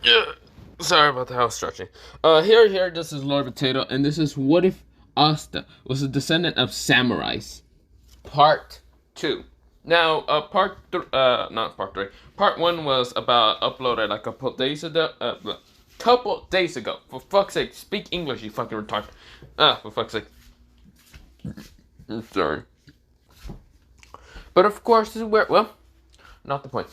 Yeah. Sorry about the house stretching. Here, this is Lord Potato, and this is What If Asta was a descendant of samurais? Part 2. Now, not part 3. Part 1 was about uploaded like a couple days ago. For fuck's sake, speak English, you fucking retard. For fuck's sake. I'm sorry. But of course, this is where, well, not the point.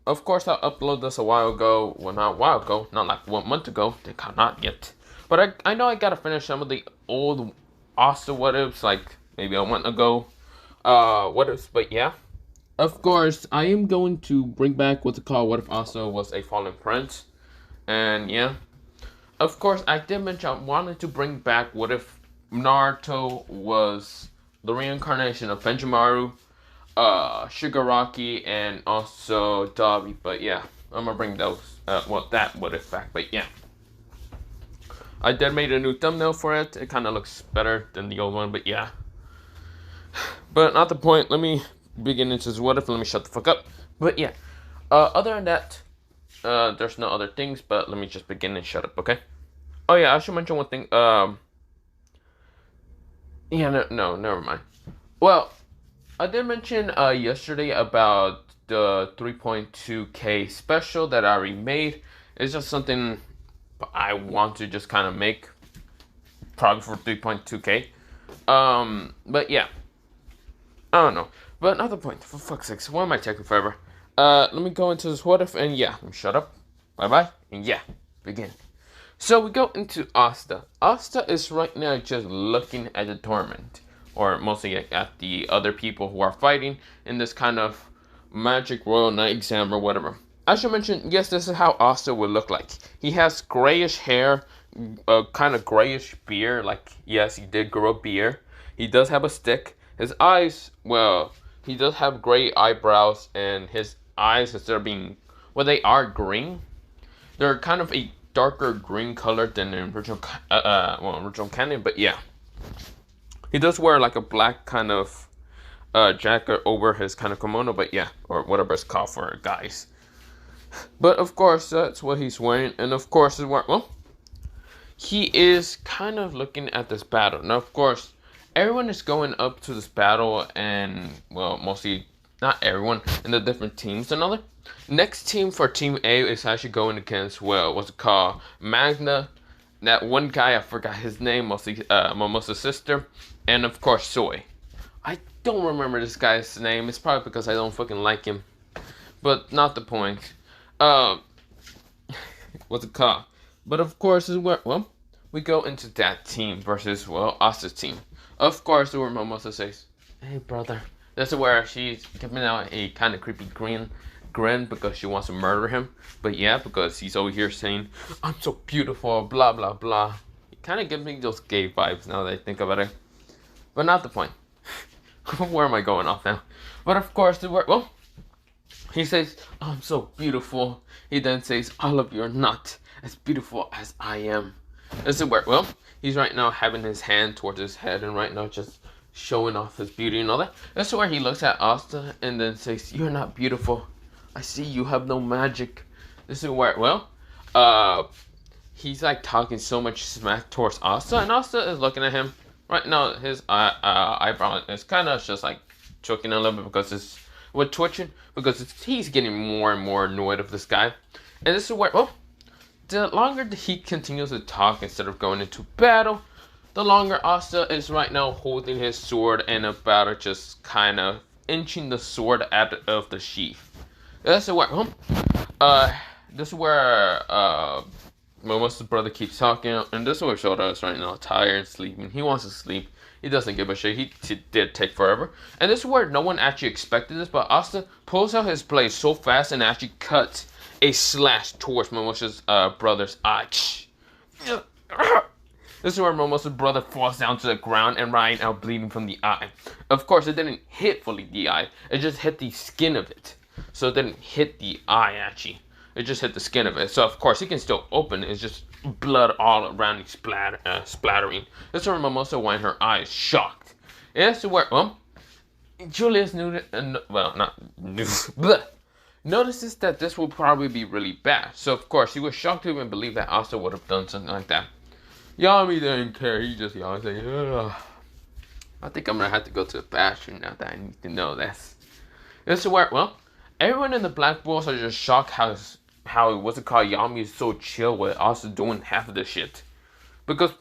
Of course, I uploaded this a while ago. Well, not a while ago, not like 1 month ago. Not yet. But I know I gotta finish some of the old Asta what ifs, like maybe a month ago. What ifs, but yeah. Of course, I am going to bring back what's it called, What If Asta was a Fallen Prince. And yeah. Of course, I did mention I wanted to bring back What If Naruto was the reincarnation of Benjimaru, Shigaraki, and also Dabi. But yeah, I'm gonna bring those, that What If back. But yeah. I did made a new thumbnail for it. It kind of looks better than the old one, but yeah. But not the point. Let me begin into this What If. Let me shut the fuck up. But yeah. Other than that, there's no other things, but let me just begin and shut up, okay? Oh yeah, I should mention one thing. Yeah, no, never mind. Well, I did mention yesterday about the 3.2K special that I already made. It's just something I want to just kind of make, probably for 3.2K. But yeah, I don't know. But another point, for fuck's sake, why am I taking forever? Let me go into this What If, and yeah, shut up, bye bye, and yeah, begin. So we go into Asta. Asta is right now just looking at the tournament, or mostly at the other people who are fighting in this kind of magic royal knight exam or whatever. I should mention, yes, this is how Asta would look like. He has grayish hair, a kind of grayish beard. Like, yes, he did grow a beard. He does have a stick. His eyes, well, he does have gray eyebrows, and his eyes, instead of being, well, they are green. They're kind of a darker green color than the original canon. But yeah, he does wear like a black kind of jacket over his kind of kimono. But yeah, or whatever it's called for guys. But of course, that's what he's wearing, and of course, he is kind of looking at this battle. Now, of course, everyone is going up to this battle, and well, mostly not everyone in the different teams and other. Next team for Team A is actually going against, well, what's it called? Magna. That one guy, I forgot his name, mostly Momosa's sister, and of course Soy. I don't remember this guy's name. It's probably because I don't fucking like him, but not the point. What's it called? But of course, we go into that team versus, well, Asta's team. Of course, where Momosa says, "Hey, brother." This is where she's giving out a kind of creepy grin because she wants to murder him. But yeah, because he's over here saying, "I'm so beautiful," blah, blah, blah. It kind of gives me those gay vibes now that I think about it. But not the point. Where am I going off now? But of course, he says, "I'm so beautiful." He then says, "All of you are not as beautiful as I am." This is where, he's right now having his hand towards his head and right now just showing off his beauty and all that. That's where he looks at Asta and then says, "You're not beautiful. I see you have no magic." This is where, he's like talking so much smack towards Asta, and Asta is looking at him. Right now, his eyebrow is kind of just like choking a little bit because it's with twitching, because he's getting more and more annoyed of this guy. And this is where, the longer he continues to talk instead of going into battle, the longer Asta is right now holding his sword and about to just kind of inching the sword out of the sheath. This is where, Momosa's brother keeps talking, and this is where Shota is right now, tired and sleeping. He wants to sleep. He doesn't give a shit. He did take forever. And this is where no one actually expected this, but Asta pulls out his blade so fast and actually cuts a slash towards Momosa's brother's eye. This is where Momosa's brother falls down to the ground and right now bleeding from the eye. Of course, it didn't hit fully the eye. It just hit the skin of it. So it didn't hit the eye, actually. It just hit the skin of it. So, of course, he can still open it. It's just blood all around splattering. This is where Mimosa went her eyes shocked. This is where, Julius knew, not knew, notices that this will probably be really bad. So of course he was shocked to even believe that Asta would have done something like that. Yami didn't care. He just yawned saying, ugh. I think I'm gonna have to go to the bathroom now that I need to know this. This is where, well, everyone in the Black Bulls are just shocked how what's it called, Yami is so chill with Asta doing half of the shit. Because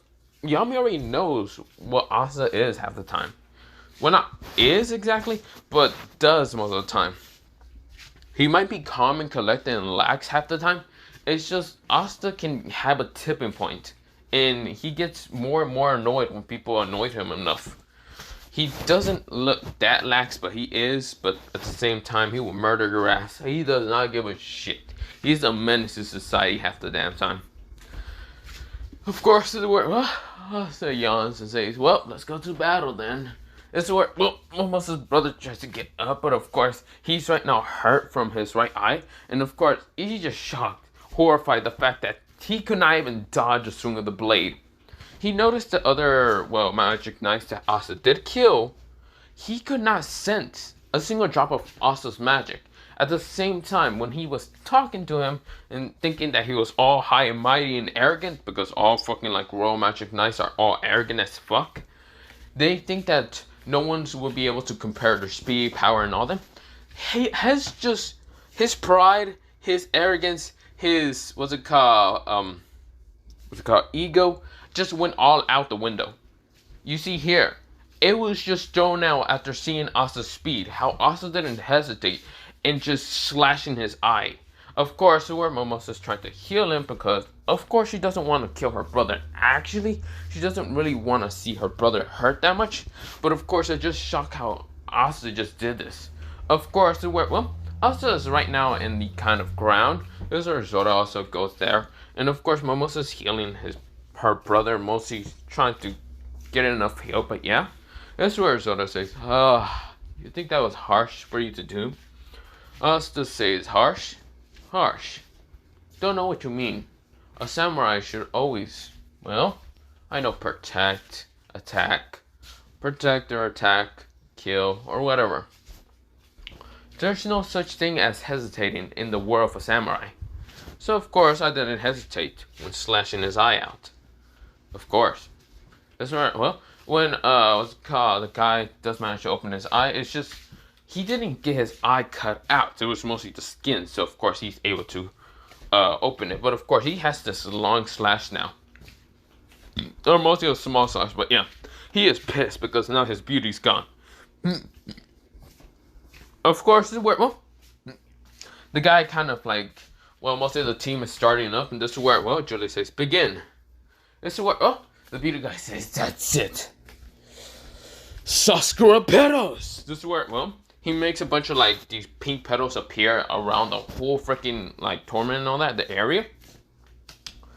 Yami already knows what Asta is half the time. Well, not is exactly, but does most of the time. He might be calm and collected and lax half the time. It's just Asta can have a tipping point, and he gets more and more annoyed when people annoy him enough. He doesn't look that lax, but he is. But at the same time, he will murder your ass. He does not give a shit. He's a menace to society half the damn time. Of course, the word, well, Asta yawns and says, well, let's go to battle then. This is where, well, almost his brother tries to get up, but of course, he's right now hurt from his right eye. And of course, he's just shocked, horrified the fact that he could not even dodge a swing of the blade. He noticed the other, well, magic knights that Asta did kill. He could not sense a single drop of Asta's magic. At the same time, when he was talking to him and thinking that he was all high and mighty and arrogant, because all fucking like royal magic knights are all arrogant as fuck, they think that no one will be able to compare their speed, power, and all that. He has just his pride, his arrogance, his ego, just went all out the window. You see here, it was just thrown out after seeing Asta's speed. How Asta didn't hesitate and just slashing his eye. Of course, where Momosa's trying to heal him because, of course, she doesn't want to kill her brother. Actually, she doesn't really want to see her brother hurt that much. But of course, it just shocked how Asta just did this. Of course, where, well, Asta is right now in the kind of ground. This is where Zora also goes there. And of course, Momosa's healing her brother, mostly trying to get enough heal. But yeah, this is where Zora says, you think that was harsh for you to do? Asta says, harsh? Harsh. Don't know what you mean. A samurai should always, well, I know protect, attack, protect or attack, kill, or whatever. There's no such thing as hesitating in the world of a samurai. So of course I didn't hesitate when slashing his eye out. Of course. That's right. Well, when what's it called, the guy does manage to open his eye, it's just he didn't get his eye cut out. It was mostly the skin, so of course he's able to open it. But of course he has this long slash now. Or mostly a small slash, but yeah. He is pissed because now his beauty's gone. Of course, well, the guy kind of like, well, most of the team is starting up, and this is where, well, Julie says, begin. This is where, oh, the beauty guy says, that's it. Sakura petals. This is where, well, he makes a bunch of like these pink petals appear around the whole freaking like tournament and all that, the area.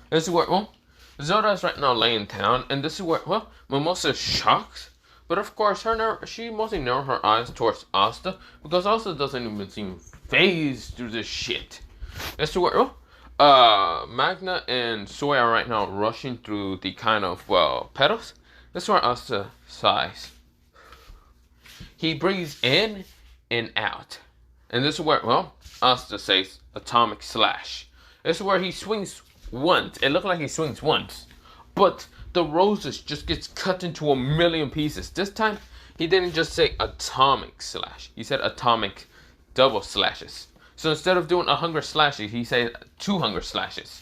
This is where, well, Zelda is right now laying down, and this is where, well, Mimosa is shocked. But of course, she mostly narrowed her eyes towards Asta, because Asta doesn't even seem phased through this shit. This is where, Magna and Soy are right now rushing through the kind of, well, petals. This is where Asta sighs. He breathes in and out. And this is where, well, Asta says atomic slash. This is where he swings once. It looked like he swings once. But the roses just gets cut into a million pieces. This time, he didn't just say atomic slash. He said atomic double slashes. So instead of doing 100 slashes, he said 200 slashes.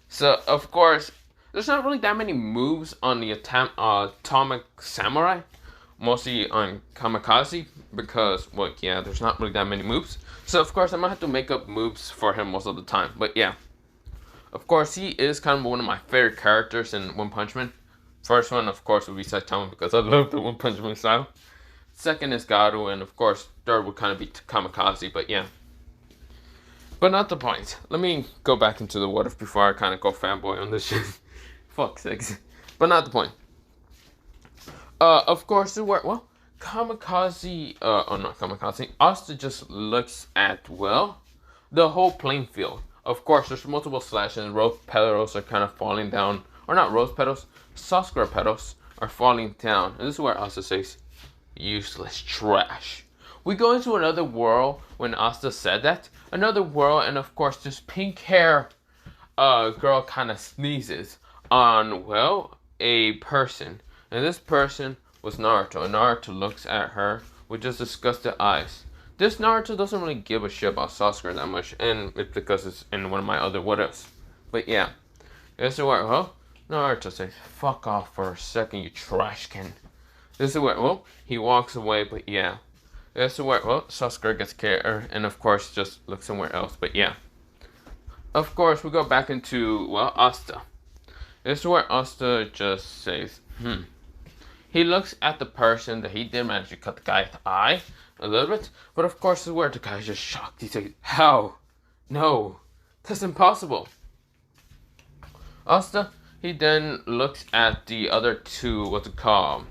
So, of course, there's not really that many moves on the atomic samurai. Mostly on Kamikaze, because, well, yeah, there's not really that many moves. So, of course, I'm going to have to make up moves for him most of the time. But, yeah. Of course, he is kind of one of my favorite characters in One Punch Man. First one, of course, would be Saitama, because I love the One Punch Man style. Second is Garu, and, of course, third would kind of be Kamikaze, but, yeah. But not the point. Let me go back into the what if before I kind of go fanboy on this shit. Fuck sakes. But not the point. Of course, well, Kamikaze, not Kamikaze, Asta just looks at, well, the whole playing field. Of course, there's multiple slashes, and rose petals are kind of falling down, or not rose petals, Sakura petals are falling down. And this is where Asta says, useless trash. We go into another world when Asta said that. Another world, and of course, this pink hair girl kind of sneezes on, well, a person. And this person was Naruto. And Naruto looks at her with just disgusted eyes. This Naruto doesn't really give a shit about Sasuke that much, and it's because it's in one of my other what ifs. But yeah, this is where, well, Naruto says, fuck off for a second, you trash can. This is where, well, he walks away, but yeah. This is where, well, Sasuke gets scared, and of course just looks somewhere else, but yeah. Of course, we go back into, well, Asta. This is where Asta just says, He looks at the person that he did manage to cut the guy's eye a little bit, but of course this is where the guy's just shocked. He says, how? No, that's impossible. Asta, he then looks at the other two, what's it called?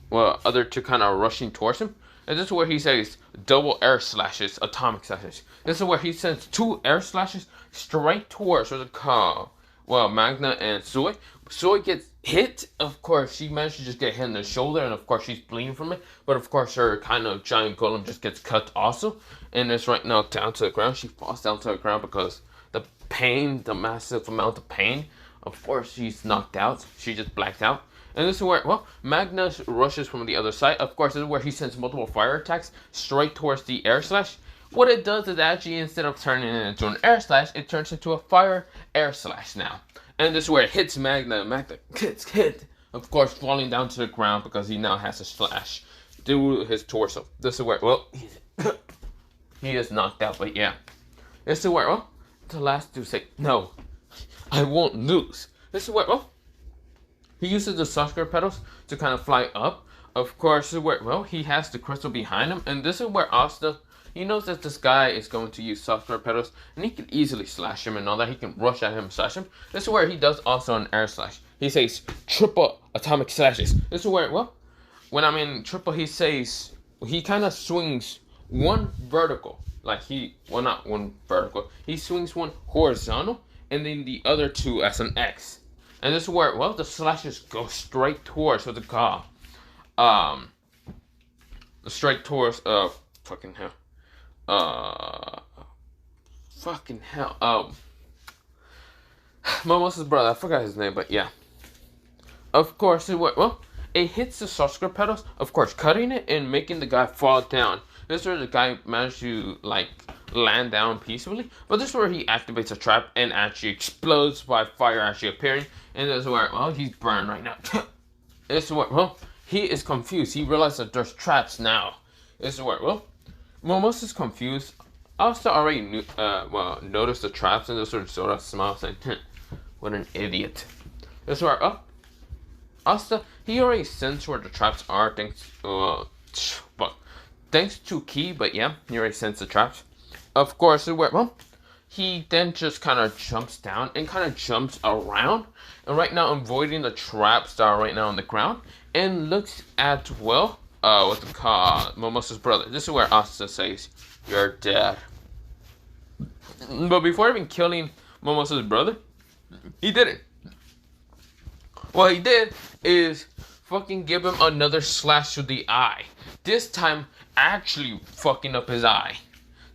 Well, other two kind of rushing towards him. And this is where he says, double air slashes, atomic slashes. This is where he sends 2 air slashes straight towards, what's it called? Well, Magna and Sui. Sui gets hit. Of course, she managed to just get hit in the shoulder, and of course she's bleeding from it. But of course, her kind of giant golem just gets cut also, and it's right now down to the ground. She falls down to the ground because the pain, the massive amount of pain. Of course, she's knocked out. She just blacked out. And this is where, well, Magnus rushes from the other side. Of course, this is where he sends multiple fire attacks straight towards the air slash. What it does is actually, instead of turning it into an air slash, it turns into a fire air slash now. And this is where it hits Magna. Magna gets hit, of course, falling down to the ground because he now has a slash through his torso. This is where, well, he is knocked out, but yeah. This is where, well, the last two say, no, I won't lose. This is where, well, he uses the Sasuke petals to kind of fly up. Of course, this is where, well, he has the crystal behind him. And this is where Asta, he knows that this guy is going to use Sasuke petals, and he can easily slash him and all that. He can rush at him and slash him. This is where he does also an air slash. He says triple atomic slashes. This is where, well, when I'm in triple, he says, he kind of swings one vertical. Like not one vertical. He swings one horizontal, and then the other two as an X. And this is where, well, the slashes go straight towards what's it called? Straight towards, fucking hell. Momosa's brother, I forgot his name, but yeah. Of course, well, it hits the Sasuke petals, of course, cutting it and making the guy fall down. This is where the guy managed to, like, land down peacefully. But this is where he activates a trap and actually explodes by fire actually appearing. And this is where, well, he's burned right now. This is where, well, he is confused. He realizes that there's traps now. This is where, well, Momosa's confused. Asta already knew, noticed the traps, and this sort of smiles saying, what an idiot. This is where, Asta, he already sensed where the traps are thanks to Ki, but yeah, he already sensed the traps. Of course, where, well, he then just kind of jumps down and kind of jumps around. And right now, avoiding the traps that are right now on the ground. And looks at, well, what's it called? Momosa's brother. This is where Asta says, you're dead. But before even killing Momosa's brother, he didn't. What he did is fucking give him another slash to the eye. This time, actually fucking up his eye.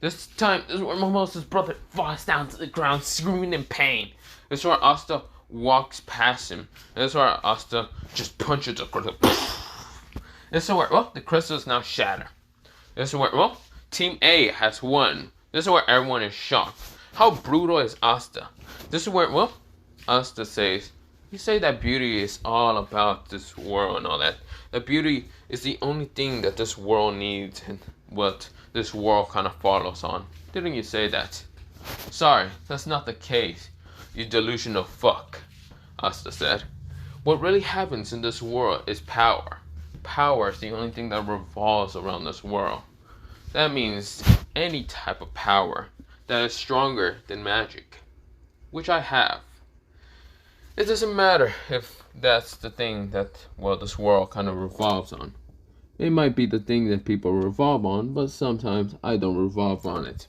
This time, this is where Momosa's brother falls down to the ground, screaming in pain. This is where Asta walks past him. And this is where Asta just punches the crystal. This is where, well, the crystal is now shattered. This is where, well, Team A has won. This is where everyone is shocked. How brutal is Asta? This is where, well, Asta says, you say that beauty is all about this world and all that. That beauty is the only thing that this world needs and what this world kind of follows on. Didn't you say that? Sorry, that's not the case. You delusional fuck, Asta said. What really happens in this world is power. Power is the only thing that revolves around this world. That means any type of power that is stronger than magic, which I have. It doesn't matter if that's the thing that, well, this world kind of revolves on. It might be the thing that people revolve on, but sometimes I don't revolve on it.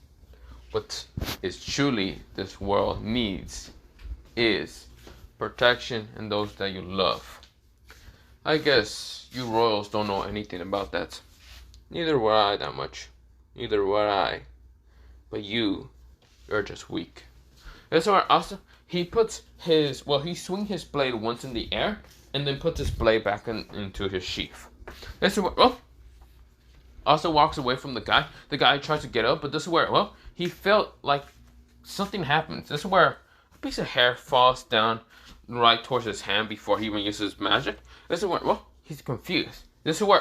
What is truly this world needs is protection and those that you love. I guess you royals don't know anything about that. Neither would I that much. Neither would I. But you're just weak. That's why Asta, he puts his, he swings his blade once in the air, and then puts his blade back into his sheath. This is where, Asta walks away from the guy. The guy tries to get up, but this is where, he felt like something happens. This is where a piece of hair falls down right towards his hand before he even uses magic. This is where, he's confused. This is where,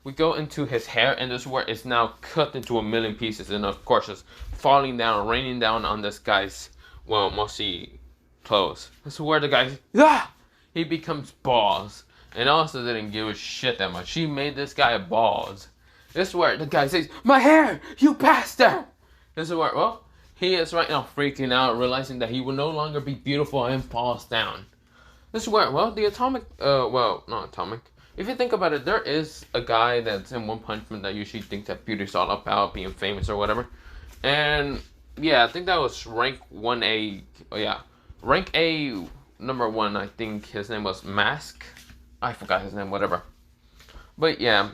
we go into his hair, and this is where it's now cut into a million pieces, and of course it's falling down, raining down on this guy's, mostly clothes. This is where the guy, he becomes balls, and also didn't give a shit that much. She made this guy a balls. This is where the guy says, "My hair, you bastard!" This is where, he is right now freaking out, realizing that he will no longer be beautiful, and falls down. This is where, the atomic, not atomic. If you think about it, there is a guy that's in One Punch Man that usually thinks that beauty's all about being famous or whatever. And, yeah, I think that was rank 1A, rank A number 1, I think his name was Mask. I forgot his name, whatever. But, yeah,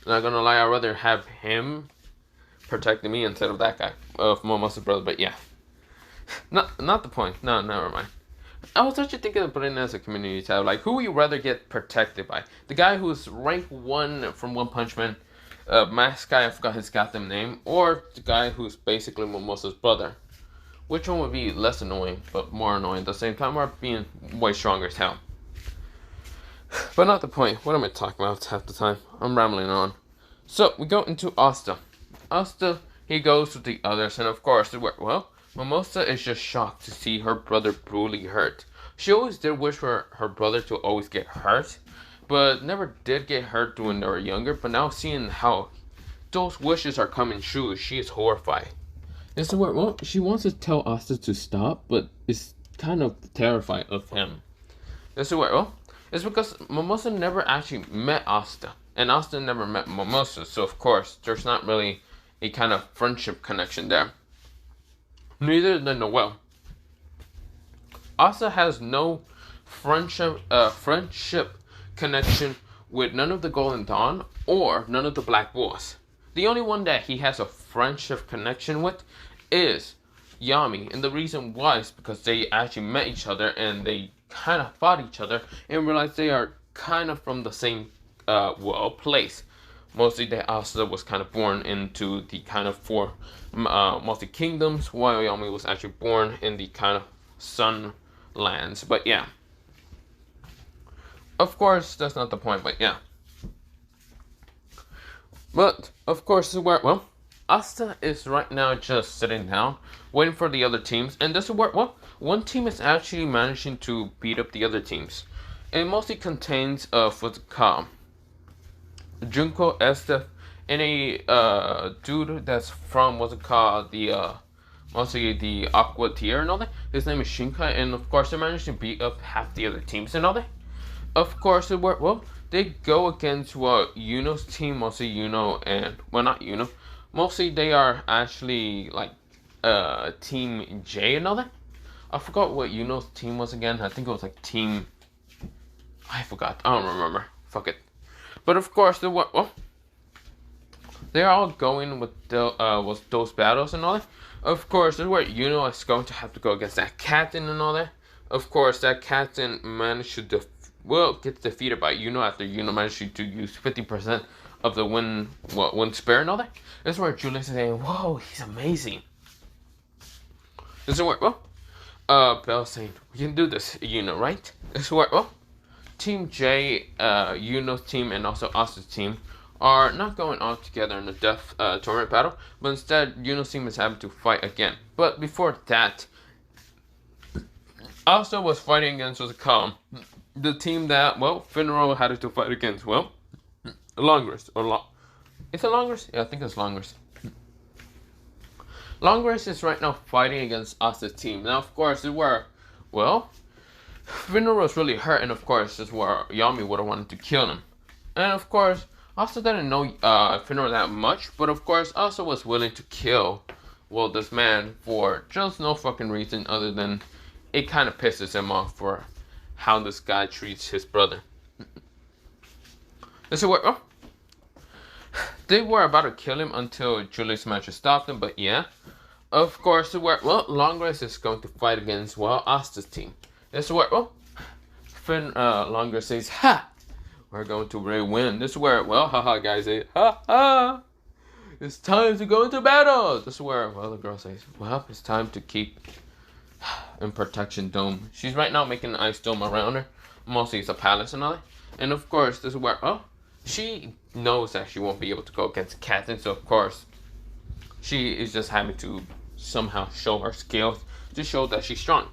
not gonna lie, I'd rather have him protecting me instead of that guy, of Momosa's brother, but yeah. Not the point, no, never mind. I was actually thinking of putting it as a community tab. Like, who would you rather get protected by? The guy who's rank 1 from One Punch Man, mask guy, I forgot his goddamn name, or the guy who's basically Mimosa's brother? Which one would be less annoying, but more annoying at the same time, or being way stronger as hell? But not the point. What am I talking about half the time? I'm rambling on. So, we go into Asta. Asta, he goes with the others, and of course, Mimosa is just shocked to see her brother brutally hurt. She always did wish for her brother to always get hurt, but never did get hurt when they were younger. But now seeing how those wishes are coming true, she is horrified. And so, she wants to tell Asta to stop, but is kind of terrified of him. This is where, it's because Mimosa never actually met Asta, and Asta never met Mimosa, so of course, there's not really a kind of friendship connection there. Neither than Noel. Asta has no friendship connection with none of the Golden Dawn or none of the Black Bulls. The only one that he has a friendship connection with is Yami, and the reason why is because they actually met each other and they kind of fought each other and realized they are kind of from the same place. Mostly that Asta was kind of born into the kind of four multi kingdoms, while Yami was actually born in the kind of sun lands. But yeah, of course that's not the point. But yeah, but of course where Asta is right now just sitting down, waiting for the other teams, and this is where one team is actually managing to beat up the other teams. It mostly contains what's it called, Junko, Asta, and a dude that's from what's it called, the mostly the Aqua tier and all that. His name is Shinkai, and of course they managed to beat up half the other teams and all that. Of course they go against Yuno's team, mostly Yuno and not Yuno. Mostly they are actually like Team J and all that. I forgot what Yuno's team was again. I think it was like Team, I forgot. I don't remember. Fuck it. But of course, they're all going with those battles and all that. Of course, this is where Yuno is going to have to go against that captain and all that. Of course, that captain managed to gets defeated by Yuno after Yuno managed to use 50% of the wind spear and all that. This is where Julius is saying, "Whoa, he's amazing." This is where Bell's saying, "We can do this, Yuno, right?" This is where Team J, Yuno's team, and also Asta's team are not going on together in the death tournament battle, but instead Yuno's team is having to fight again. But before that, Asta was fighting against the team that Finro had to fight against. Longrist is it Longrist? Yeah, I think it's Longrist. Longrist is right now fighting against Asta's team. Now, of course, this is where Finro was really hurt, and of course, this is where Yami would have wanted to kill him. And of course, Asta didn't know Finro that much, but of course, Asta was willing to kill this man for just no fucking reason other than it kind of pisses him off for how this guy treats his brother. This is where They were about to kill him until Julius managed to stop them, but yeah. Of course, well, Longres is going to fight against, well, Asta's team. This is where, well, Finn Longres says, ha! We're going to really win. This is where, well, haha, guys say, ha ha! It's time to go into battle! This is where, well, the girl says, well, it's time to keep in protection dome. She's right now making an ice dome around her. Mostly it's a palace and all that. And of course, this is where, oh, she knows that she won't be able to go against Captain, so of course, she is just having to somehow show her skills to show that she's strong.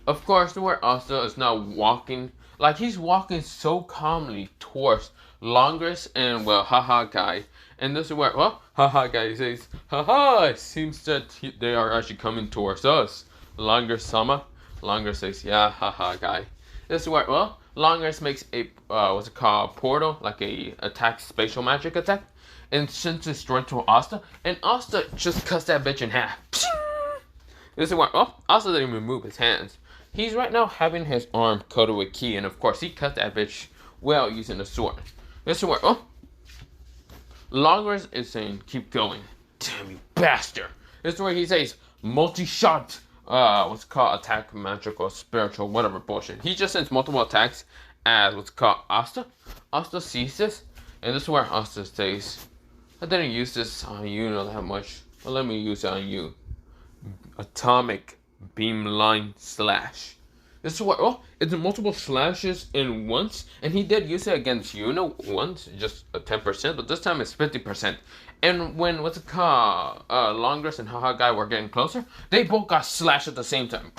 Of course, where Asta is now walking, like he's walking so calmly towards Longres and, well, haha guy. And this is where, well, haha guy says, haha, it seems that they are actually coming towards us. Longres-sama. Longres says, yeah, haha guy. This is where, well, Longres makes a, what's it called, portal, like a attack, spatial magic attack, and sends it straight to Asta, and Asta just cuts that bitch in half. This is where, oh, Asta didn't even move his hands. He's right now having his arm coated with ki, and of course he cut that bitch well using a sword. This is where, oh, Longres is saying, keep going. Damn you bastard. This is where he says, multi-shot, what's called attack, magical, spiritual, whatever bullshit. He just sends multiple attacks as what's called Asta. Asta sees this, and this is where Asta says, I didn't use this on you not that much, but let me use it on you. Atomic beamline slash. This is what, oh, it's multiple slashes in once, and he did use it against Yuno once, just a 10%, but this time it's 50%. And when, what's it called, Longres and Haha Guy were getting closer, they both got slashed at the same time.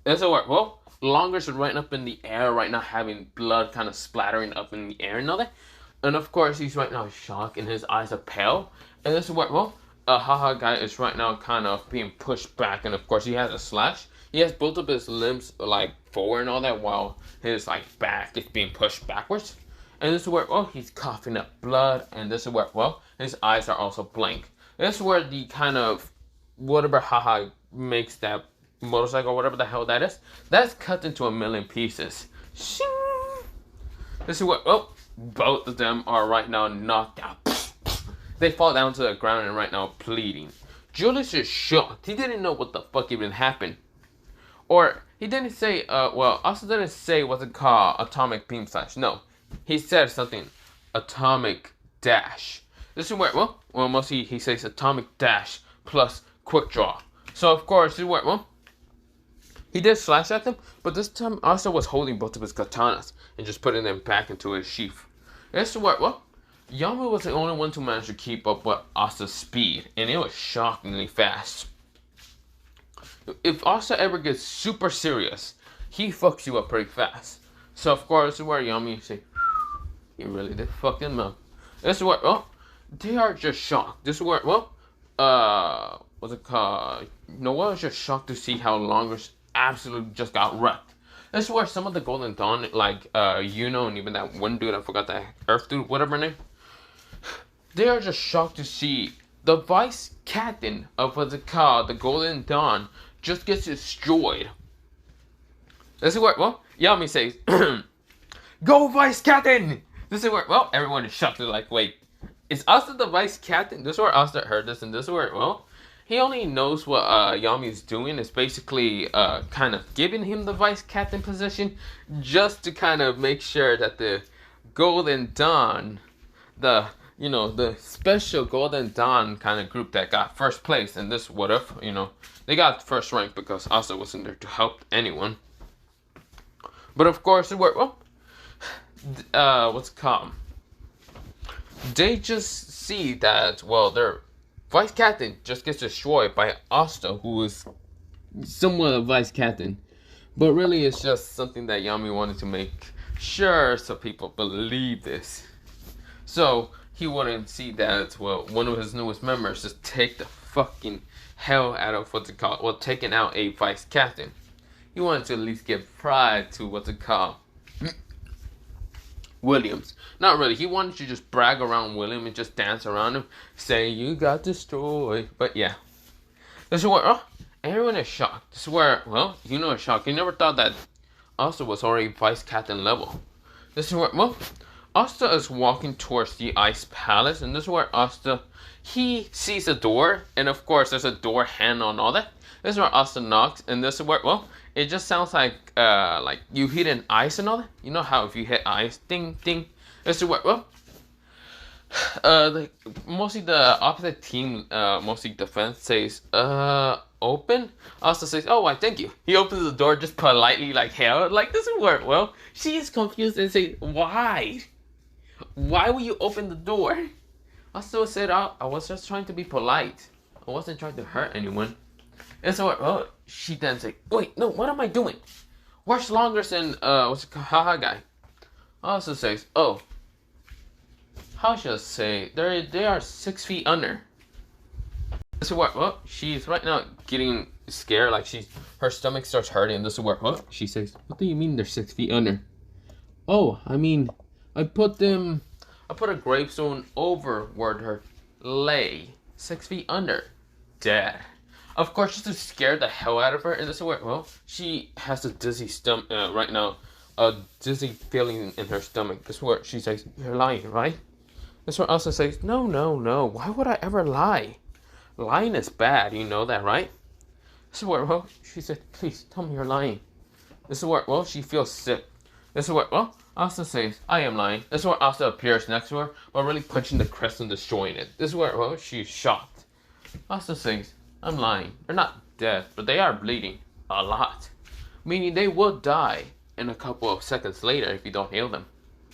That's what, well, Longres is right up in the air right now, having blood kind of splattering up in the air and all that. And of course, he's right now shocked, and his eyes are pale. And this is what, well, Haha Guy is right now kind of being pushed back, and of course, he has a slash. He has both of his limbs, like, forward and all that, while his, like, back is being pushed backwards. And this is where, well, he's coughing up blood, and this is where, well, his eyes are also blank. This is where the kind of, whatever Haha makes that motorcycle, whatever the hell that is, that's cut into a million pieces. Shing! This is where, well, both of them are right now knocked out. They fall down to the ground and right now bleeding. Julius is shocked. He didn't know what the fuck even happened. Or, he didn't say, well, also didn't say what's it called, atomic beam slash. No, he said something, atomic dash. This is where, well, mostly he says atomic dash plus quick draw. So, of course, this is where, well, he did slash at them, but this time Asta was holding both of his katanas and just putting them back into his sheath. This is where, well, Yami was the only one to manage to keep up with Asta's speed, and it was shockingly fast. If Asta ever gets super serious, he fucks you up pretty fast. So of course, this is where Yami say, he really did fuck them up. This is where, well, they are just shocked. This is where, well, what's it called? Noelle is just shocked to see how Longres absolutely just got wrecked. This is where some of the Golden Dawn, like, Yuno and even that one dude, I forgot that Earth dude, whatever name, they are just shocked to see the vice captain of what's it called, the Golden Dawn, just gets destroyed. This is where, well, Yami says, go vice captain! This is where, well, everyone is shocked. They're like, wait, is Asta the vice captain? This is where Asta heard this, and this is where, well, he only knows what Yami is doing. It's basically kind of giving him the vice captain position just to kind of make sure that the Golden Dawn, the special Golden Dawn kind of group that got first place in this what if, they got first rank because Asta wasn't there to help anyone. But of course, well, what's it called? They just see that, well, their vice captain just gets destroyed by Asta, who is somewhat a vice captain. But really, it's just something that Yami wanted to make sure so people believe this. So he wouldn't see that, well, one of his newest members just take the fucking hell out of what's it called, well, taking out a vice captain. He wanted to at least give pride to what's it called, Williams. Not really, he wanted to just brag around William and just dance around him, saying, you got destroyed. But yeah, this is where, oh, everyone is shocked. This is where, well, is shocked. He never thought that Asta was already vice captain level. This is where, well, Asta is walking towards the Ice Palace, and this is where Asta he sees a door, and of course there's a door handle and all that. This is where Asta knocks, and this is where it just sounds like you hit an ice and all that. You know how if you hit ice, ding ding. This is where mostly the opposite team, mostly defense says open. Asta says, oh, why, thank you. He opens the door just politely, like hell, like this is where she is confused and says, why will you open the door? Asta said, I was just trying to be polite. I wasn't trying to hurt anyone. And so she then said, wait, no, what am I doing? Where's longer than what's it called, haha guy? Asta says, oh, how should I say, they are 6 feet under. This is where she's right now getting scared, like her stomach starts hurting, and this is where she says, what do you mean they're 6 feet under? Oh, I mean, I put a gravestone over where her lay 6 feet under, dead. Of course, just to scare the hell out of her, and this is where she has a dizzy stomach right now, a dizzy feeling in her stomach. This is where she says, you're lying, right? This is where Elsa says, no, why would I ever lie? Lying is bad, you know that, right? This is where, she said, please, tell me you're lying. This is where, she feels sick. This is where, Asta says, I am lying. This is where Asta appears next to her, while really punching the crest and destroying it. This is where, she's shocked. Asta says, I'm lying. They're not dead, but they are bleeding. A lot. Meaning they will die in a couple of seconds later if you don't heal them.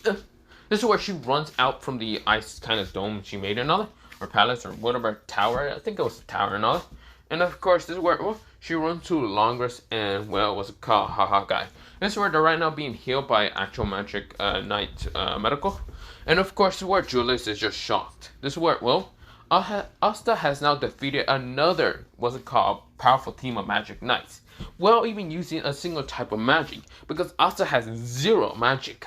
This is where she runs out from the ice kind of dome she made and all that. Or palace or whatever tower. I think it was a tower and all that. And of course, this is where she runs to Longris and what's it called, haha guy. This is where they're right now being healed by actual magic knight medical. And of course, this is where Julius is just shocked. This is where Asta has now defeated another what's it called powerful team of magic knights. Well, even using a single type of magic because Asta has 0 magic.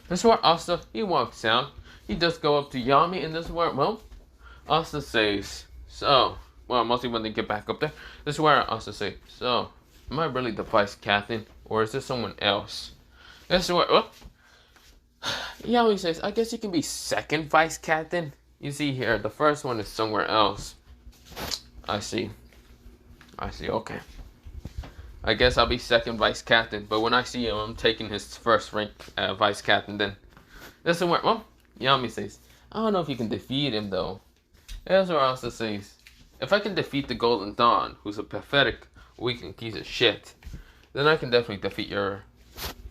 This is where Asta he walks out. He does go up to Yami, and this is where, Asta says, so, mostly when they get back up there, this is where Asta says, so, am I really the vice captain, or is this someone else? This is where, Yami says, I guess you can be second vice captain. You see here, the first one is somewhere else. I see, okay. I guess I'll be second vice captain, but when I see him, I'm taking his first rank vice captain then. This is where, Yami says, I don't know if you can defeat him though. That's where Asta says, if I can defeat the Golden Dawn, who's a pathetic, weak piece of shit, then I can definitely defeat your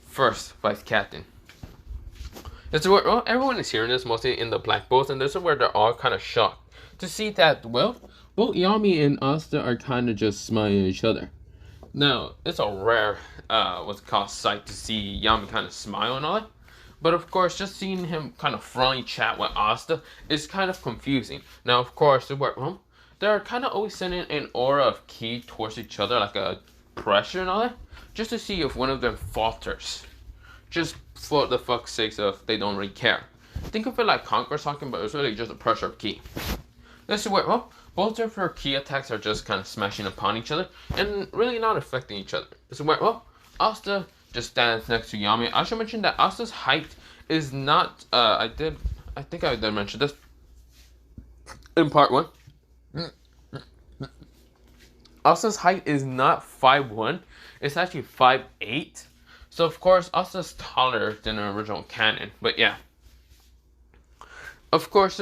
first vice captain. This is where everyone is hearing this, mostly in the Black Bulls, and this is where they're all kind of shocked to see that, both Yami and Asta are kind of just smiling at each other. Now, it's a rare, what's it called, sight to see Yami kind of smile and all that. But of course, just seeing him kind of friendly chat with Asta is kind of confusing. Now, of course, they're kind of always sending an aura of ki towards each other, like a pressure and all that, just to see if one of them falters. Just for the fuck's sake of they don't really care. Think of it like Conqueror's talking, but it's really just a pressure of ki. This is where, both of her ki attacks are just kind of smashing upon each other and really not affecting each other. This is where, Asta just stands next to Yami. I should mention that Asta's height is not, I think I did mention this in part 1. Asta's height is not 5'1", it's actually 5'8". So of course, Asta's taller than the original canon, but yeah. Of course,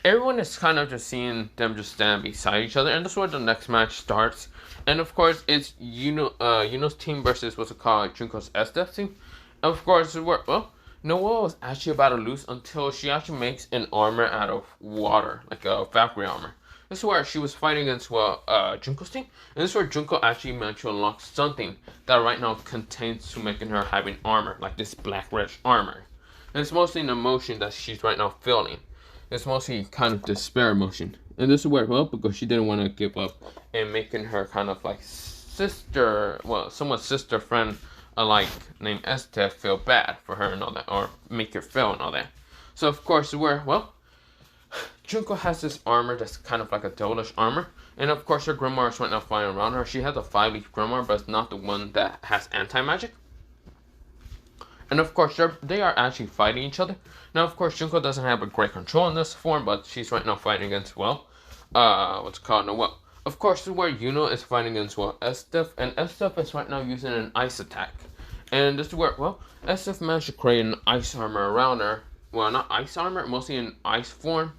everyone is kind of just seeing them just stand beside each other, and this is where the next match starts. And of course, it's Yuno's team versus what's it called, Junko's Asta team. And of course, Noelle was actually about to lose until she actually makes an armor out of water, like a Valkyrie armor. This is where she was fighting against Junko's team, and this is where Junko actually managed to unlock something that right now contains to making her having armor, like this black reddish armor. And it's mostly an emotion that she's right now feeling. It's mostly kind of despair emotion. And this is where, because she didn't want to give up and making her kind of like sister, someone's sister friend alike named Asta feel bad for her and all that, or make her fail and all that. So of course, Junko has this armor that's kind of like a devilish armor. And of course, her grimoire is right now flying around her. She has a 5-leaf grimoire, but it's not the one that has anti-magic. And of course, they are actually fighting each other. Now, of course, Junko doesn't have a great control in this form, but she's right now fighting against, well, what's it called? No, well, of course, this is where Yuno is fighting against, well, Estef, and Estef is right now using an ice attack. And this is where, well, Estef managed to create an ice armor around her. Well, not ice armor, mostly in ice form.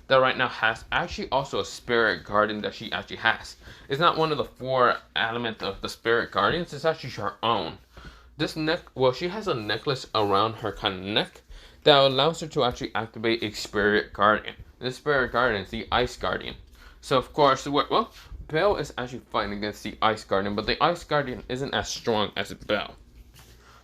That right now has actually also a spirit guardian that she actually has. It's not one of the 4 elements of the spirit guardians, it's actually her own. This neck, well, she has a necklace around her kind of neck that allows her to actually activate a spirit guardian. This spirit guardian is the ice guardian. So of course, well, Belle is actually fighting against the ice guardian, but the ice guardian isn't as strong as Belle.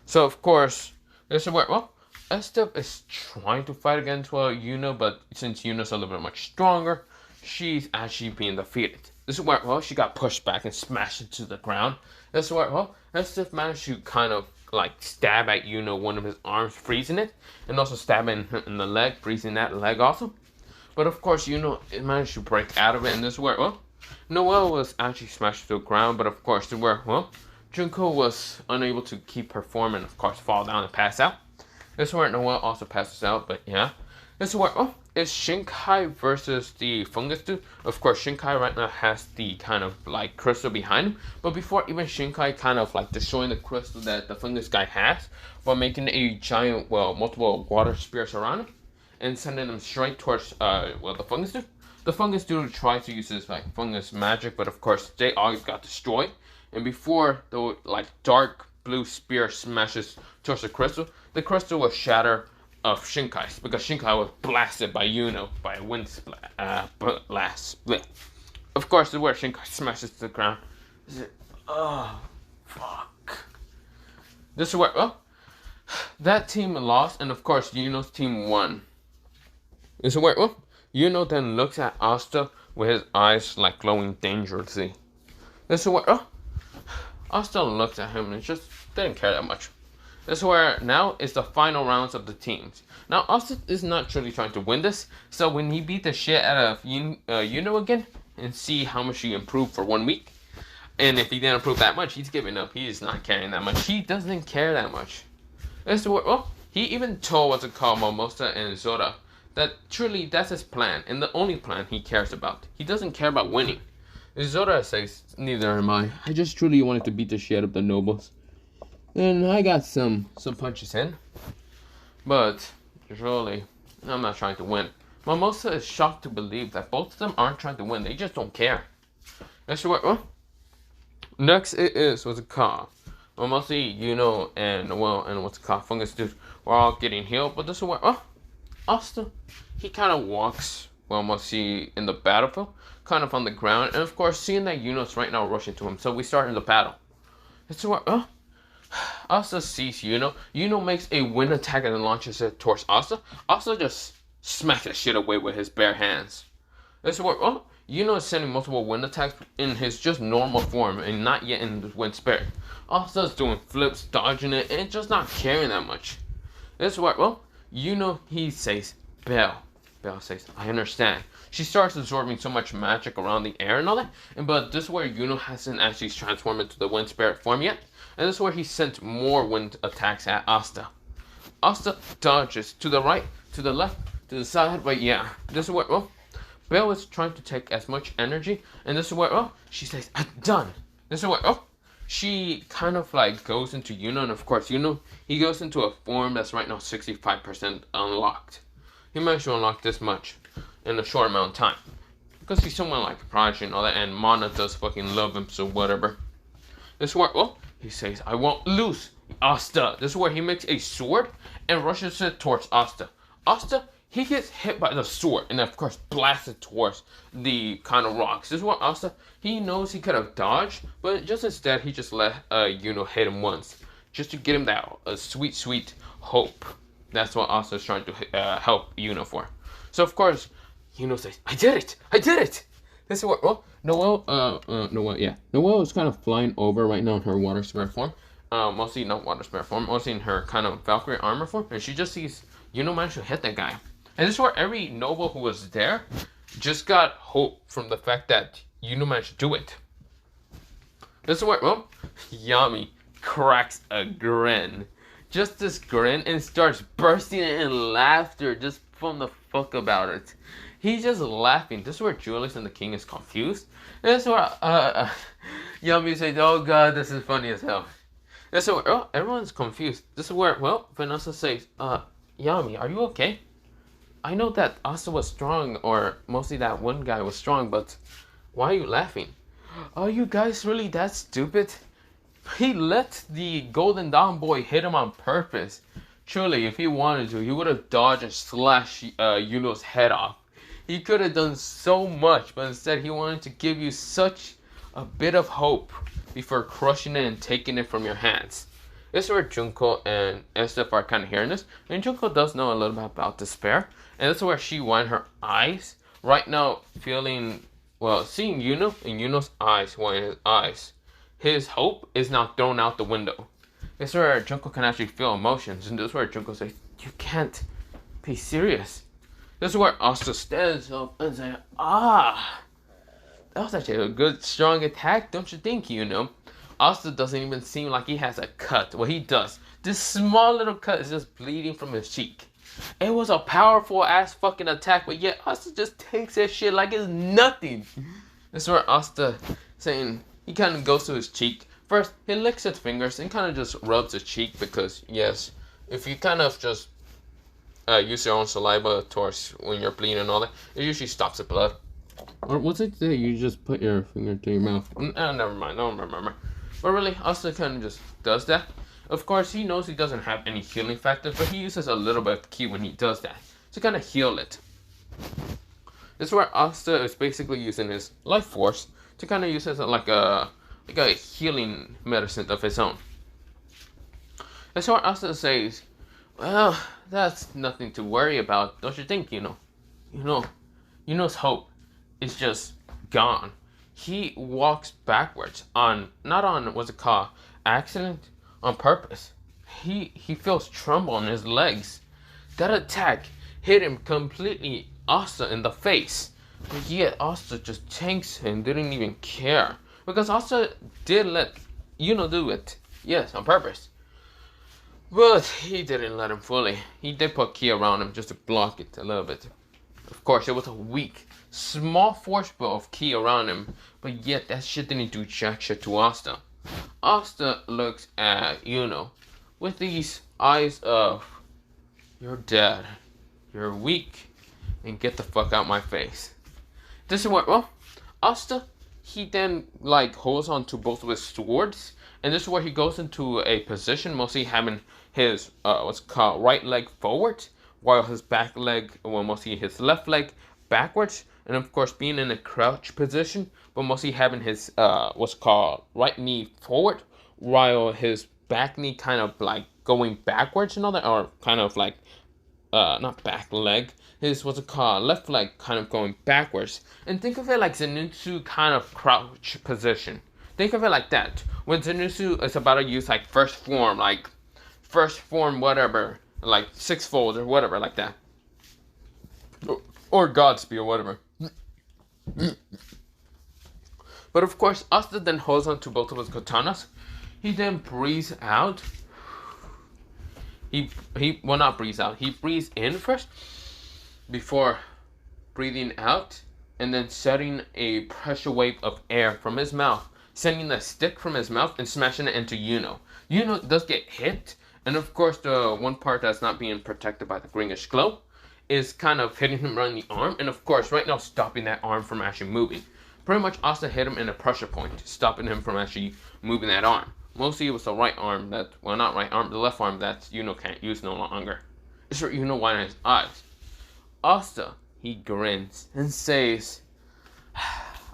So of course, this is where, well, Estef is trying to fight against, well, Yuno, but since Yuno's a little bit much stronger, she's actually being defeated. This is where, well, she got pushed back and smashed into the ground. This is where, well, Estef managed to kind of, like, stab at Yuno, one of his arms, freezing it, and also stabbing him in the leg, freezing that leg also. But of course, Yuno managed to break out of it, and this is where, well, Noelle was actually smashed to the ground, but of course, this is where, well, Junko was unable to keep her form and, of course, fall down and pass out. This is where Noelle also passes out, but yeah. This is where, oh, it's Shinkai versus the fungus dude. Of course, Shinkai right now has the kind of like crystal behind him. But before even Shinkai kind of like destroying the crystal that the fungus guy has, while making a giant, well, multiple water spears around him and sending them straight towards, well, the fungus dude. The fungus dude tries to use his like fungus magic, but of course they all got destroyed. And before the like dark blue spear smashes towards the crystal will shatter of Shinkai's, because Shinkai was blasted by Yuno by a wind blast. Of course, this is where Shinkai smashes to the ground. Oh, fuck. This is where, well, that team lost, and of course, Yuno's team won. This is where, well, Yuno then looks at Asta with his eyes like glowing dangerously. This is where, oh, Asta looked at him and just didn't care that much. This is where now is the final rounds of the teams. Now, Asta is not truly trying to win this, so when he beat the shit out of Yuno again and see how much he improved for 1 week, and if he didn't improve that much, he's giving up. He is not caring that much. He doesn't care that much. This is where, well, he even told what's it called, Mimosa and Zora, that truly that's his plan and the only plan he cares about. He doesn't care about winning. Zora says, neither am I. I just truly wanted to beat the shit out of the nobles. And I got some punches in. But, really, I'm not trying to win. Mimosa is shocked to believe that both of them aren't trying to win. They just don't care. That's what, well, next it is, what's it called? Well, mostly, Yuno and, well, and what's it called? Fungus dude, we're all getting healed. But this is what, well, Asta, he kind of walks, well, mostly in the battlefield, kind of on the ground. And of course, seeing that Yuno's right now rushing to him, so we start in the battle. This is what, oh, Asta sees Yuno. Yuno makes a wind attack and launches it towards Asta. Asta just smacks that shit away with his bare hands. This is where, oh, Yuno is sending multiple wind attacks in his just normal form and not yet in the wind spirit. Asta's doing flips, dodging it, and just not caring that much. This is where, well, Yuno, he says, Belle. Belle says, I understand. She starts absorbing so much magic around the air and all that, but this is where Yuno hasn't actually transformed into the wind spirit form yet. And this is where he sent more wind attacks at Asta. Asta dodges to the right, to the left, to the side, but yeah. This is where, well, Belle is trying to take as much energy, and this is where, well, she says, I'm done. This is where, oh, she kind of like goes into Yuno, and of course, Yuno, he goes into a form that's right now 65% unlocked. He managed to unlock this much in a short amount of time. Because he's someone like Prodigy and all that, and Mana does fucking love him, so whatever. This is where, well, he says, I won't lose, Asta. This is where he makes a sword and rushes it towards Asta. Asta, he gets hit by the sword and of course blasted towards the kind of rocks. This is where Asta, he knows he could have dodged, but just instead he just let Yuno hit him once. Just to get him that sweet, sweet hope. That's what Asta is trying to help Yuno for. So of course, Yuno says, I did it! I did it! This is what, well, Noelle is kind of flying over right now in her water spirit form. Mostly not water spirit form, mostly in her kind of Valkyrie armor form. And she just sees Yuno manage to hit that guy. And this is where every noble who was there just got hope from the fact that Yuno managed to do it. This is where, well, Yami cracks a grin. just this grin and starts bursting in laughter just from the fuck about it. He's just laughing. This is where Julius and the king is confused. This is where Yami says, "Oh god, this is funny as hell." This is where everyone's confused. This is where Vanessa says, Yami, are you okay? I know that Asta was strong, or mostly that one guy was strong, but why are you laughing? Are you guys really that stupid? He let the Golden Dawn boy hit him on purpose. Truly, if he wanted to, he would have dodged and slashed Yuno's head off. He could have done so much, but instead he wanted to give you such a bit of hope before crushing it and taking it from your hands. This is where Junko and Estef are kind of hearing this. And Junko does know a little bit about despair. And this is where she won her eyes. Right now, seeing Yuno in Yuno's eyes, one in his eyes. His hope is now thrown out the window. This is where Junko can actually feel emotions. And this is where Junko says, you can't be serious. This is where Asta stands up and says, that was actually a good, strong attack, don't you think, Yuno? Asta doesn't even seem like he has a cut. Well, he does. This small little cut is just bleeding from his cheek. It was a powerful ass fucking attack, but yet Asta just takes that shit like it's nothing. This is where Asta saying, he kind of goes to his cheek. First, he licks his fingers and kind of just rubs his cheek because, yes, if you kind of just use your own saliva towards when you're bleeding and all that, it usually stops the blood. Or what's it say? You just put your finger to your mouth. Never mind. I don't remember. But really, Asta kind of just does that. Of course, he knows he doesn't have any healing factors, but he uses a little bit of ki when he does that to kind of heal it. This is where Asta is basically using his life force to kind of use it like a healing medicine of his own. This is where Asta says, well, that's nothing to worry about, don't you think, Yuno's hope is just gone. He walks backwards not on what's it called, accident, on purpose. He feels tremble in his legs. That attack hit him completely, Asta, in the face. But yet Asta just tanks him, didn't even care. Because Asta did let Yuno do it. Yes, on purpose. But he didn't let him fully. He did put ki around him just to block it a little bit. Of course, it was a weak, small force bow of ki around him. But yet that shit didn't do jack shit to Asta. Asta looks at Yuno with these eyes of, you're dead, you're weak, and get the fuck out my face. This is what, Asta, he then holds on to both of his swords, and this is where he goes into a position, mostly having his, right leg forward, while his back leg, mostly his left leg backwards, and of course being in a crouch position, but mostly having his right knee forward, while his back knee kind of going backwards and all that, or kind of not back leg, his left leg kind of going backwards. And think of it like Zenitsu kind of crouch position. Think of it like that. When Zenitsu is about to use first form whatever, sixfold or whatever like that. Or Godspeed or whatever. But of course, Asta then holds on to both of his katanas. He then breathes out. He not breathes out. He breathes in first before breathing out, and then setting a pressure wave of air from his mouth, sending the stick from his mouth and smashing it into Yuno. Yuno does get hit, and of course the one part that's not being protected by the greenish glow is kind of hitting him right in the arm, and of course right now stopping that arm from actually moving. Pretty much Asta hit him in a pressure point, stopping him from actually moving that arm. Mostly it was the right arm the left arm that Yuno can't use no longer. It's where Yuno widen his eyes. Asta, he grins and says,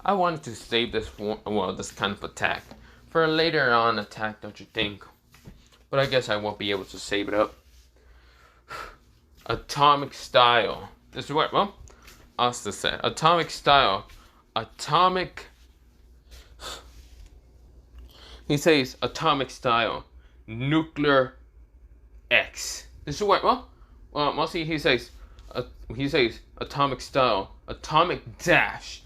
I wanted to save this kind of attack for a later on attack, don't you think? But I guess I won't be able to save it up. Atomic style. This is what, Asta said. Atomic style. Atomic. He says atomic style. Nuclear X. This is what, mostly he says atomic style. Atomic dash.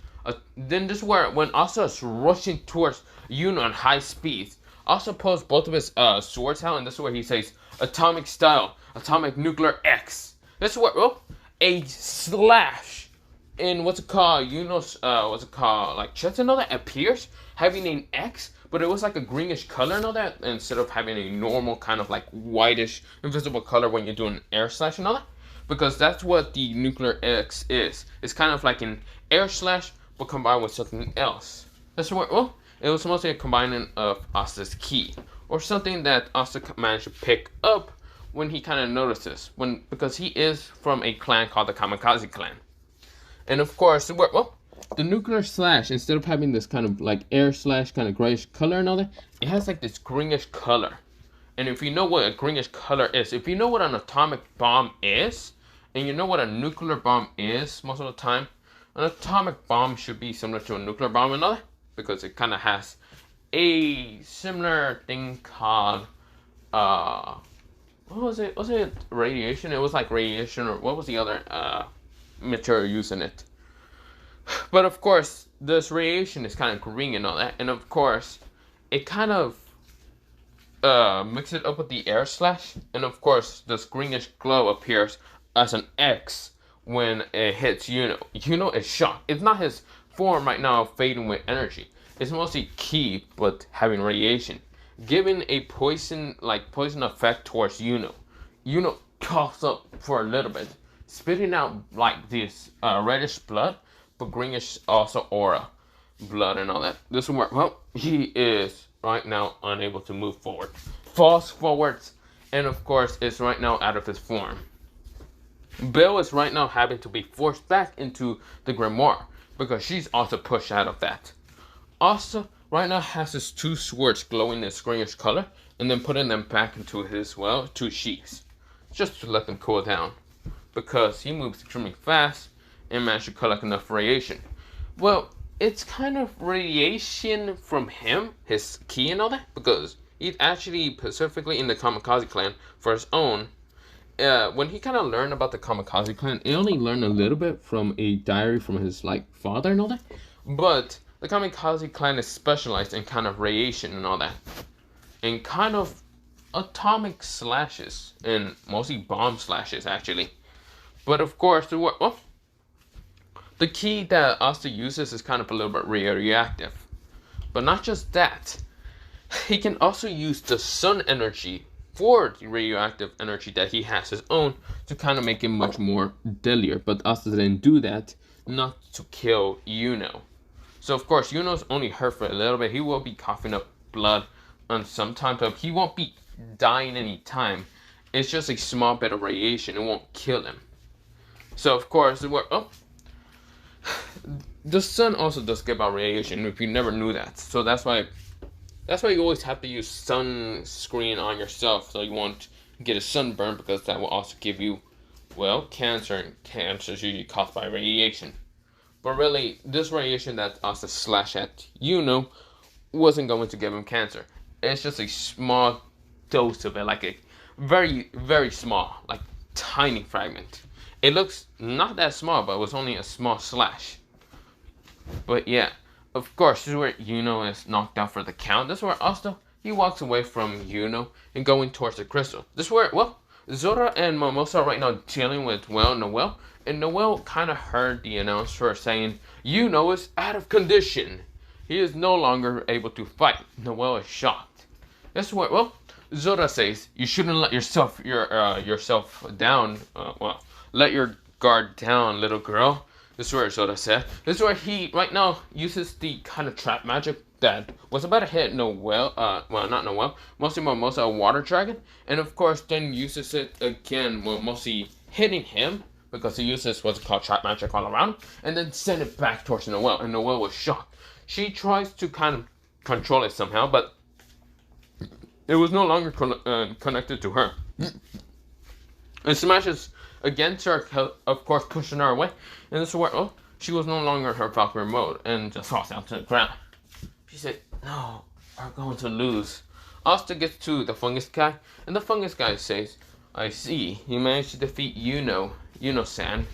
Then this is where when Asta is rushing towards Yuno on high speed, Asta pulls both of his swords out, and this is where he says atomic style, atomic nuclear X. This is what, well, a slash in what's it called? What's it called? Like chest and all that appears having an X, but it was like a greenish color and all that instead of having a normal kind of like whitish invisible color when you're doing air slash and all that. Because that's what the nuclear X is. It's kind of like an air slash, but combined with something else. That's what, well, it was mostly a combining of Asta's ki, or something that Asta managed to pick up when he kind of notices, because he is from a clan called the Kamikaze clan. And of course, well, the nuclear slash, instead of having this kind of like air slash kind of grayish color and all that, it has like this greenish color. And if you know what a greenish color is, if you know what an atomic bomb is, and you know what a nuclear bomb is most of the time, an atomic bomb should be similar to a nuclear bomb and all that, because it kind of has a similar thing called, what was it? Was it radiation? It was like radiation, or what was the other material used in it? But of course, this radiation is kind of green and all that, and of course, it kind of mix it up with the air slash, and of course, this greenish glow appears as an X when it hits Yuno. Yuno is shocked. It's not his form right now fading with energy. It's mostly ki, but having radiation, giving a poison effect towards Yuno. Yuno coughs up for a little bit, spitting out like this reddish blood, but greenish also aura, blood and all that. This one, well, he is right now unable to move forward, falls forwards, and of course is right now out of his form. Bill is right now having to be forced back into the grimoire because she's also pushed out of that. Asta right now has his two swords glowing this greenish color, and then putting them back into his, well, two sheaths, just to let them cool down, because he moves extremely fast and managed to collect enough radiation. Well, it's kind of radiation from him, his ki and all that, because he's actually specifically in the Kamikaze clan for his own. When he kind of learned about the Kamikaze clan, he only learned a little bit from a diary from his like father and all that. But the Kamikaze clan is specialized in kind of radiation and all that, and kind of atomic slashes, and mostly bomb slashes actually. But of course, the ki that Asta uses is kind of a little bit radioactive. But not just that, he can also use the sun energy for the radioactive energy that he has his own to kind of make him much more deadlier. But Asta didn't do that, not to kill Yuno. So of course, Yuno's only hurt for a little bit. He will be coughing up blood on sometimes, but he won't be dying any time. It's just a small bit of radiation. It won't kill him. So of course, the sun also does give out radiation, if you never knew that. So that's why you always have to use sunscreen on yourself, so you won't get a sunburn, because that will also give you, well, cancer, and cancer is usually caused by radiation. But really, this radiation that Asta slashed at Yuno wasn't going to give him cancer. It's just a small dose of it, like a very, very small, like tiny fragment. It looks not that small, but it was only a small slash. But yeah, of course, this is where Yuno is knocked out for the count. This is where Asta, he walks away from Yuno and going towards the crystal. This is where, well, Zora and Mimosa are right now dealing with, well, Noelle. And Noelle kind of heard the announcer saying, Yuno is out of condition. He is no longer able to fight. Noelle is shocked. This is where, well, Zora says, you shouldn't let yourself down. Let your guard down, little girl. This is where Zora said. This is where he, right now, uses the kind of trap magic that was about to hit Noelle, not Noelle, mostly Mimosa, a water dragon. And of course, then uses it again, well, mostly hitting him, because he uses what's called trap magic all around, and then send it back towards Noelle, and Noelle was shocked. She tries to kind of control it somehow, but it was no longer connected to her. And smashes against her, of course, pushing her away. And this is where, oh, she was no longer in her Valkyrie mode, and just falls down to the ground. She said, no, we're going to lose. Asta gets to the fungus guy, and the fungus guy says, I see, you managed to defeat Yuno-san,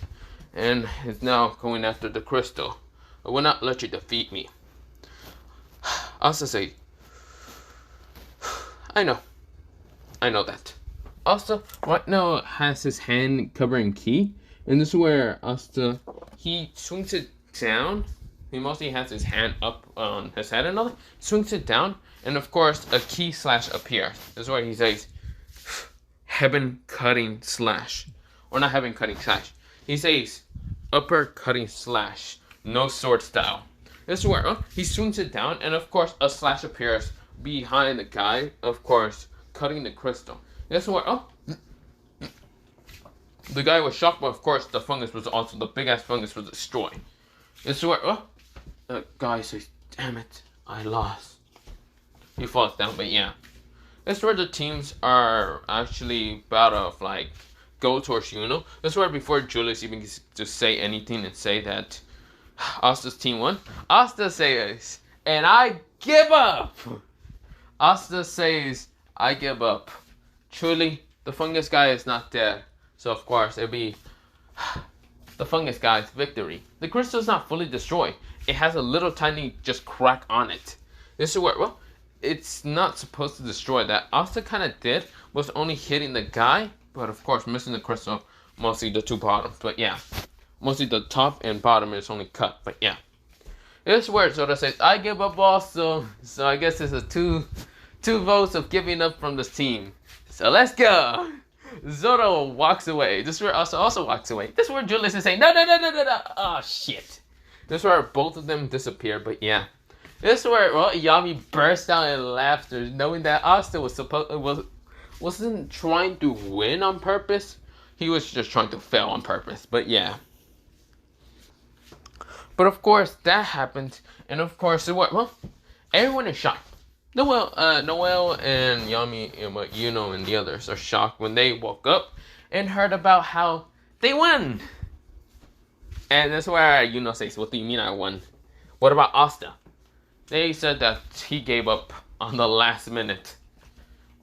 and is now going after the crystal. I will not let you defeat me. Asta says, I know that. Asta right now has his hand covering key, and this is where Asta he swings it down. He mostly has his hand up on his head and all that. Swings it down, and of course a key slash appears. This is where he says heaven cutting slash, or not heaven cutting slash. He says upper cutting slash, no sword style. This is where he swings it down, and of course a slash appears behind the guy, of course cutting the crystal. This is where the guy was shocked, but of course the fungus was also the big ass fungus was destroyed. This is where the guy says, "Damn it, I lost." He falls down, but yeah. This is where the teams are actually about to like go towards Yuno. This is where before Julius even gets to say anything and say that Asta's team won, Asta says, "And I give up." Asta says, "I give up." Truly, the fungus guy is not dead, so of course it'll be the fungus guy's victory. The crystal is not fully destroyed. It has a little tiny just crack on it. This is where it's not supposed to destroy that. Asta kind of did, was only hitting the guy, but of course missing the crystal, mostly the two bottoms. But yeah, mostly the top and bottom is only cut. But yeah, this is where Zoro says, "I give up also." So I guess it's a two votes of giving up from this team. So let's go. Zoro walks away. This is where Asta also walks away. This is where Julius is saying, "No. Oh shit." This is where both of them disappear. But yeah. This is where Yami burst out in laughter, knowing that Asta wasn't trying to win on purpose. He was just trying to fail on purpose. But yeah. But of course that happened, and of course everyone is shocked. Noel and Yami, Yuno and the others are shocked when they woke up and heard about how they won. And that's where Yuno says, "What do you mean I won? What about Asta?" They said that he gave up on the last minute.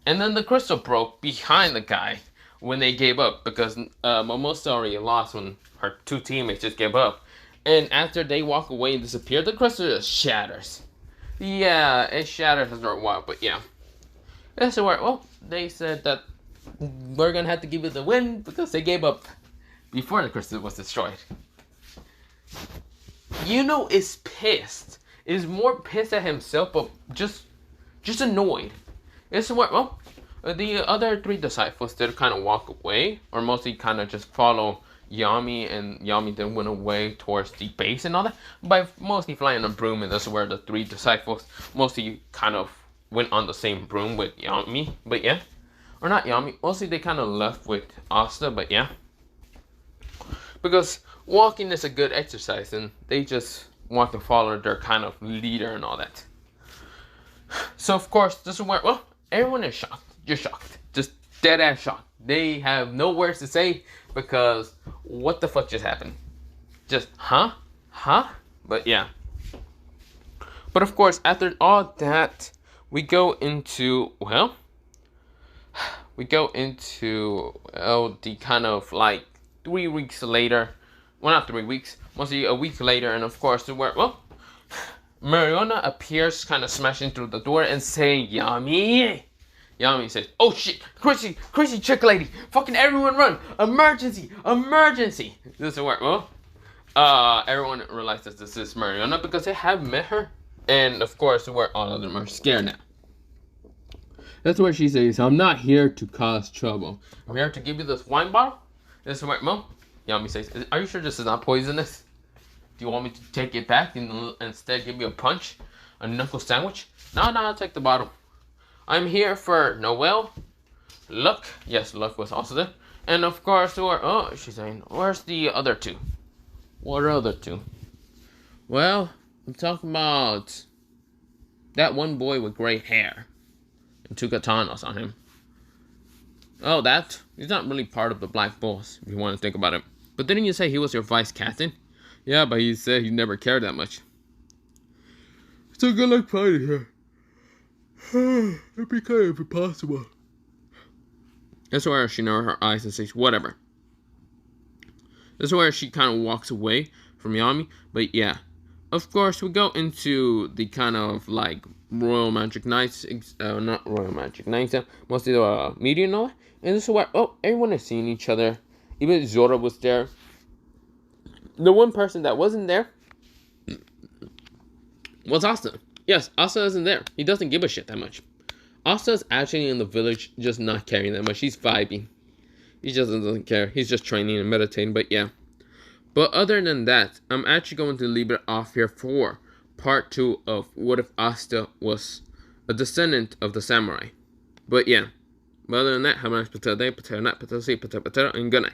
And then the crystal broke behind the guy when they gave up, because Momosa already lost when her two teammates just gave up. And after they walk away and disappear, the crystal just shatters. Yeah, it shatters after a while, but yeah. That's where, they said that we're gonna have to give it the win because they gave up before the crystal was destroyed. Yuno is pissed. Is more pissed at himself, but just annoyed. It's what the other three disciples did kind of walk away, or mostly kind of just follow Yami, and Yami then went away towards the base and all that, by mostly flying a broom, and that's where the three disciples mostly kind of went on the same broom with Yami, but yeah. Or not Yami, mostly they kind of left with Asta, but yeah. Because walking is a good exercise, and they just want to follow their kind of leader and all that. So of course, this is where, everyone is shocked. You're shocked. Just dead ass shocked. They have no words to say, because what the fuck just happened? Just, huh? But yeah. But of course, after all that, we go into, the kind of like 3 weeks later. Well, not 3 weeks, mostly a week later, and of course, where, Mariona appears kind of smashing through the door and saying, "Yami!" Yami says, "Oh shit, crazy chick lady, fucking everyone run, emergency!" This is where, everyone realizes this is Mariona because they have met her, and of course, where all of them are scared now. That's where she says, "I'm not here to cause trouble. I'm here to give you this wine bottle." This is where, Yami says, "Are you sure this is not poisonous? Do you want me to take it back and instead give you a punch? A knuckle sandwich?" No, I'll take the bottle. I'm here for Noel, Luck. Yes, Luck was also there. And of course, she's saying, "Where's the other two?" What other two? Well, I'm talking about that one boy with gray hair and 2 katanas on him. Oh, that? He's not really part of the Black Bulls, if you want to think about it. But didn't you say he was your vice captain? Yeah, but he said he never cared that much. So good luck fighting here. It'd be kind of impossible. That's where she narrows her eyes and says, "Whatever." That's where she kind of walks away from Yami. But yeah, of course, we go into the kind of like Royal Magic Knights, not Royal Magic Knights, mostly the media and all that. And this is why, everyone is seeing each other. Even Zora was there. The one person that wasn't there was Asta. Yes, Asta isn't there. He doesn't give a shit that much. Asta's actually in the village, just not caring that much. He's vibing. He just doesn't care. He's just training and meditating, but yeah. But other than that, I'm actually going to leave it off here for part 2 of what if Asta was a descendant of the samurai. But yeah. But other than that, have a nice potato day, potato night, potato seed, potato, and good night.